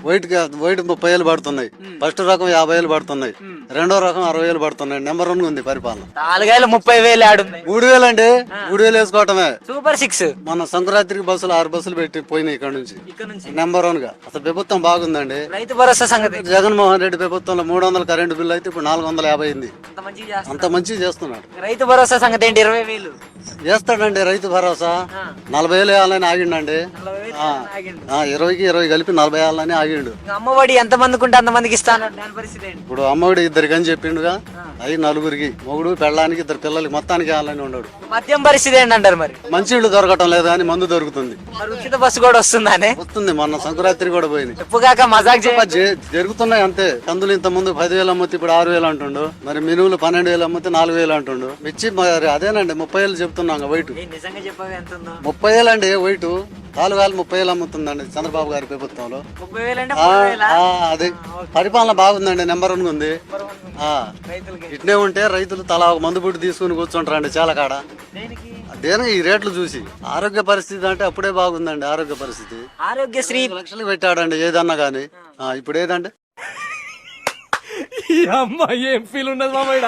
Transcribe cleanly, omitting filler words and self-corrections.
White 30,000 పడుతున్నాయి. First రకం 50,000 పడుతున్నాయి. రెండో రకం 60,000 పడుతున్నాయి. నెంబర్ 1 ఉంది పరిపాలన. 4,000 30,000 ఆడున్నాయి. 3,000 అండి. 3,000 వేసుకోవటమే. సూపర్ 6 మన సంక్రాంతికి బస్సులు 6 బస్సులు పెట్టి పోయినాయి ఇక్కడ నుంచి. నెంబర్ 1 గా అసలు ప్రభుత్వం బాగుందండి. రైతు భరోసా సంగతి జగన్మోహన్ రెడ్డి ప్రభుత్వంలో 300 కరెంటు బిల్లు అయితే ఇప్పుడు 450 అయింది. అంత మంచి చేస్తున్నాడు. రైతు భరోసా సంగతి ఏంటి? 20,000 చేస్తాడండి రైతు భరోసా. 40,000 వేయాలని ఆగిండండి. 20కి 20 కలిపి 40 వేయాలని ఆగిండు. అమ్మఒడి ఎంత మందికి ఉంటే అంత మందికి ఇస్తాను. దాని పరిస్థితి ఏంటి? ఇప్పుడు అమ్మఒడి 2 అని చెప్పిండుగా. అవి 4 మొగుడు పెళ్ళానికి 2 పిల్లలకి మొత్తానికి వేయాలని ఉన్నాడు. మద్యం పరిస్థితి ఏంటంటారు మరి? మంచి ఇళ్ళు దొరకటం లేదు కానీ మందు దొరుకుతుంది. మరి ఉచిత బస్సు కూడా వస్తుందానే? వస్తుంది. మొన్న సంక్రాంతి కూడా పోయింది. చెప్పుగాక మజాక్ జరుగుతున్నాయి అంతే. కందులు ఇంత ముందు 10,000 అమ్ముతే ఇప్పుడు 6,000 అంటుండు. మరి మినువులు 12,000 అమ్ముతే 4,000 అంటుండు. మిర్చి మరి అదేనండి 30,000 చెప్తున్నాం వైట్. నిజంగా చెప్పగా ఎంత ఉందో? 30,000 అండి వైట్. 30,000 అమ్ముతుందండి చంద్రబాబు గారి ప్రభుత్వంలో. 30,000 అది పరిపాలన బాగుందండి. నెంబర్ 1 ఉంది. ఇట్నే ఉంటే రైతులు తలా ఒక మందు బుడ్డి తీసుకుని కూర్చుంటారండి చాలా కాడ. దేనికి ఈ రేట్లు చూసి. ఆరోగ్య పరిస్థితి అంటే అప్పుడే బాగుందండి. ఆరోగ్య పరిస్థితి ఆరోగ్యశ్రీ 5 లక్షలు పెట్టాడండి ఏదన్నా గానీ. ఇప్పుడు ఏదంటే ఈ అమ్మాయి ఏం ఫీల్ ఉన్నది మామయ్య.